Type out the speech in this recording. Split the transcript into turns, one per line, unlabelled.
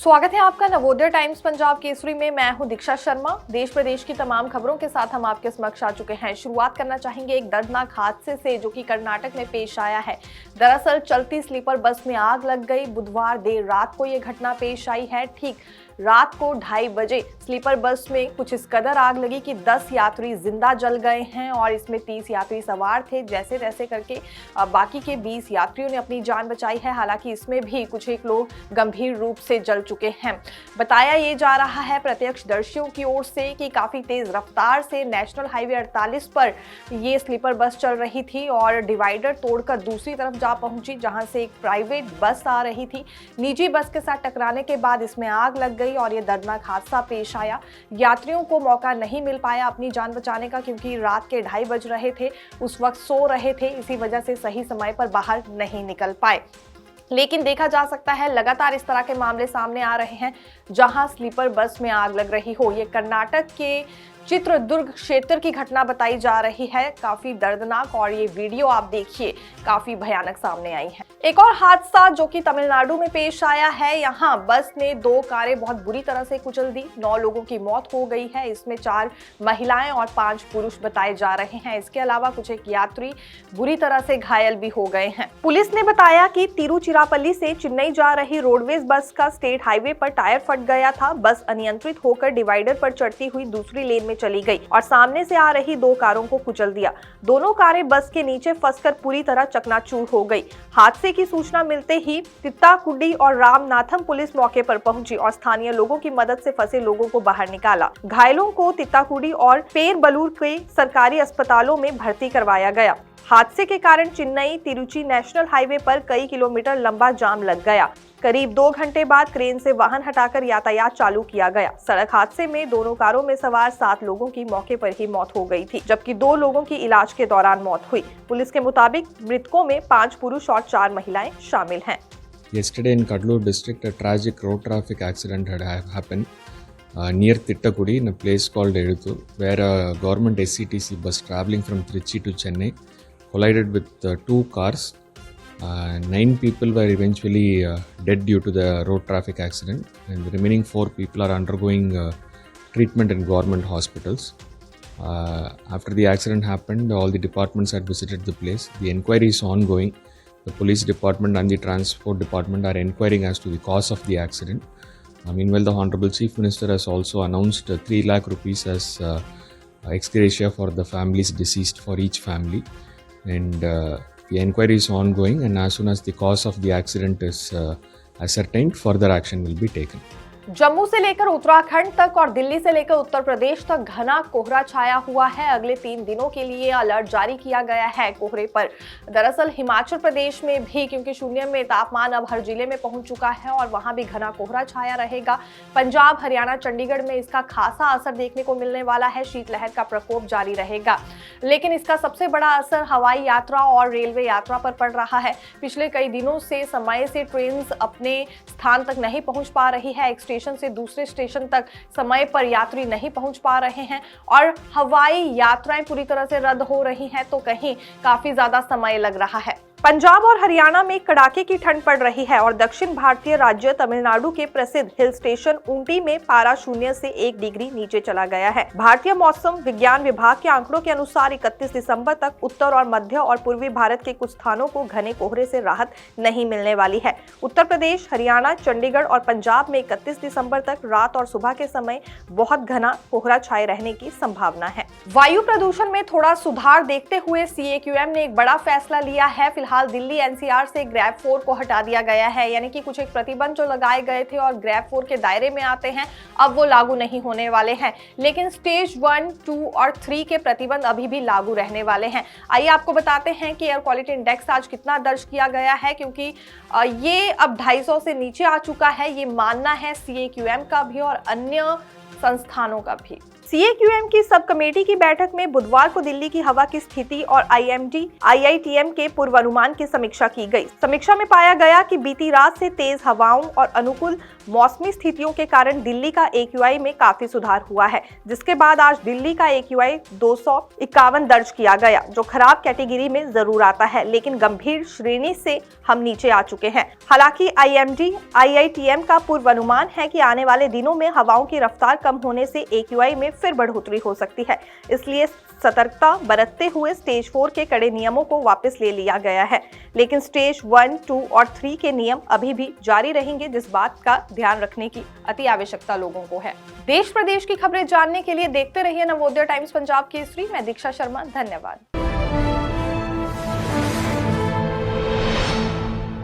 स्वागत है आपका नवोदय टाइम्स पंजाब केसरी में। मैं हूं दीक्षा शर्मा। देश प्रदेश की तमाम खबरों के साथ हम आपके समक्ष आ चुके हैं। शुरुआत करना चाहेंगे एक दर्दनाक हादसे से जो कि कर्नाटक में पेश आया है। दरअसल चलती स्लीपर बस में आग लग गई। बुधवार देर रात को ये घटना पेश आई है। ठीक रात को 2:30 बजे स्लीपर बस में कुछ इस कदर आग लगी कि 10 यात्री जिंदा जल गए हैं और इसमें 30 यात्री सवार थे। जैसे तैसे करके बाकी के 20 यात्रियों ने अपनी जान बचाई है। हालांकि इसमें भी कुछ एक लोग गंभीर रूप से जल चुके हैं। बताया ये जा रहा है प्रत्यक्षदर्शियों की ओर से कि काफी तेज रफ्तार से नेशनल हाईवे 48 पर ये स्लीपर बस चल रही थी और डिवाइडर तोड़कर दूसरी तरफ जा पहुंची, जहां से एक प्राइवेट बस आ रही थी। निजी बस के साथ टकराने के बाद इसमें आग लग गई और ये दर्दनाक हादसा पेश आया। यात्रियों को मौका नहीं मिल पाया अपनी जान बचाने का, क्योंकि रात के 2:30 बज रहे थे। उस वक्त सो रहे थे, इसी वजह से सही समय पर बाहर नहीं निकल पाए। लेकिन देखा जा सकता है लगातार इस तरह के मामले सामने आ रहे हैं जहां स्लीपर बस में आग लग रही हो। ये कर्नाटक के चित्रदुर्ग क्षेत्र की घटना बताई जा रही है। काफी दर्दनाक और ये वीडियो आप देखिए काफी भयानक सामने आई है। एक और हादसा जो कि तमिलनाडु में पेश आया है। यहाँ बस ने 2 कारें बहुत बुरी तरह से कुचल दी। 9 लोगों की मौत हो गई है। इसमें 4 महिलाएं और 5 पुरुष बताए जा रहे हैं। इसके अलावा कुछ एक यात्री बुरी तरह से घायल भी हो गए हैं। पुलिस ने बताया कि तिरुचिरापल्ली से चेन्नई जा रही रोडवेज बस का स्टेट हाईवे पर टायर फट गया था। बस अनियंत्रित होकर डिवाइडर पर चढ़ती हुई दूसरी लेन में चली गई और सामने से आ रही 2 कारों को कुचल दिया। दोनों कारें बस के नीचे फंसकर पूरी तरह चकनाचूर हो गई। हादसे की सूचना मिलते ही तित्ताकुडी और रामनाथम पुलिस मौके पर पहुंची और स्थानीय लोगों की मदद से फंसे लोगों को बाहर निकाला। घायलों को तित्ताकुडी और पेरबलूर के सरकारी अस्पतालों में भर्ती करवाया गया। हादसे के कारण चेन्नई तिरुचि नेशनल हाईवे पर कई किलोमीटर लंबा जाम लग गया। करीब 2 घंटे बाद क्रेन से वाहन हटाकर यातायात चालू किया गया। सड़क हादसे में दोनों कारों में सवार 7 लोगों की मौके पर ही मौत हो गई थी, जबकि 2 लोगों की इलाज के दौरान मौत हुई। पुलिस के मुताबिक मृतकों में 5 पुरुष और 4 महिलाएं शामिल हैं।
Yesterday in Kadlur district, a tragic road traffic accident had happened near Thittakudi in a place called Eduthu, where a government SCTC bus traveling from Trichy to Chennai collided with 2 cars. 9 people were eventually dead due to the road traffic accident, and the remaining 4 people are undergoing treatment in government hospitals. After the accident happened, all the departments had visited the place. The inquiry is ongoing. The police department and the transport department are inquiring as to the cause of the accident. Meanwhile, the Honorable Chief Minister has also announced 3 lakh rupees as ex gratia for the families deceased for each family. And the inquiry is ongoing, and as soon as the cause of the accident is ascertained, further action will be taken.
Jammu से लेकर उत्तराखंड तक और दिल्ली से लेकर उत्तर प्रदेश तक घना कोहरा छाया हुआ है। अगले 3 दिनों के लिए अलर्ट जारी किया गया है कोहरे पर। दरअसल हिमाचल प्रदेश में भी, क्योंकि शून्य में तापमान अब हर जिले में पहुंच चुका है और वहां भी घना कोहरा छाया रहेगा। पंजाब, हरियाणा, चंडीगढ़ में इसका खासा असर देखने को मिलने वाला है। शीतलहर का प्रकोप जारी रहेगा, लेकिन इसका सबसे बड़ा असर हवाई यात्रा और रेलवे यात्रा पर पड़ रहा है। पिछले कई दिनों से समय से ट्रेन अपने स्थान तक नहीं पहुंच पा रही है। स्टेशन से दूसरे स्टेशन तक समय पर यात्री नहीं पहुंच पा रहे हैं और हवाई यात्राएं पूरी तरह से रद्द हो रही हैं, तो कहीं काफी ज्यादा समय लग रहा है। पंजाब और हरियाणा में कड़ाके की ठंड पड़ रही है और दक्षिण भारतीय राज्य तमिलनाडु के प्रसिद्ध हिल स्टेशन ऊटी में पारा 0 से 1 डिग्री नीचे चला गया है। भारतीय मौसम विज्ञान विभाग के आंकड़ों के अनुसार 31 दिसंबर तक उत्तर और मध्य और पूर्वी भारत के कुछ स्थानों को घने कोहरे से राहत नहीं मिलने वाली है। उत्तर प्रदेश, हरियाणा, चंडीगढ़ और पंजाब में 31 दिसंबर तक रात और सुबह के समय बहुत घना कोहरा छाए रहने की संभावना है। वायु प्रदूषण में थोड़ा सुधार देखते हुए CAQM ने एक बड़ा फैसला लिया है। फिलहाल दिल्ली NCR से ग्रैब 4 को हटा दिया गया है, यानी कि कुछ एक प्रतिबंध जो लगाए गए थे और ग्रैब 4 के दायरे में आते हैं, अब वो लागू नहीं होने वाले हैं। लेकिन स्टेज 1, 2 और 3 के प्रतिबंध अभी भी लागू रहने वाले हैं। आइए आपको बताते हैं कि एयर क्वालिटी इंडेक्स आज कितना दर्ज किया गया है, क्योंकि ये अब 250 से नीचे आ चुका है। ये मानना है CAQM का भी और अन्य संस्थानों का भी। CAQM की सब कमेटी की बैठक में बुधवार को दिल्ली की हवा की स्थिति और IMD, IITM के पूर्वानुमान की समीक्षा की गई। समीक्षा में पाया गया कि बीती रात से तेज हवाओं और अनुकूल मौसमी स्थितियों के कारण दिल्ली का AQI में काफी सुधार हुआ है, जिसके बाद आज दिल्ली का AQI 251 दर्ज किया गया, जो खराब कैटेगरी में जरूर आता है, लेकिन गंभीर श्रेणी से हम नीचे आ चुके हैं। हालांकि IITM का पूर्वानुमान है कि आने वाले दिनों में हवाओं की रफ्तार कम होने से AQI में फिर बढ़ोतरी हो सकती है। इसलिए सतर्कता बरतते हुए स्टेज 4 के कड़े नियमों को वापस ले लिया गया है, लेकिन स्टेज 1, 2 और 3 के नियम अभी भी जारी रहेंगे, जिस बात का ध्यान रखने की अति आवश्यकता लोगों को है। देश प्रदेश की खबरें जानने के लिए देखते रहिए नवोदय टाइम्स पंजाब केसरी। मैं दीक्षा शर्मा, धन्यवाद।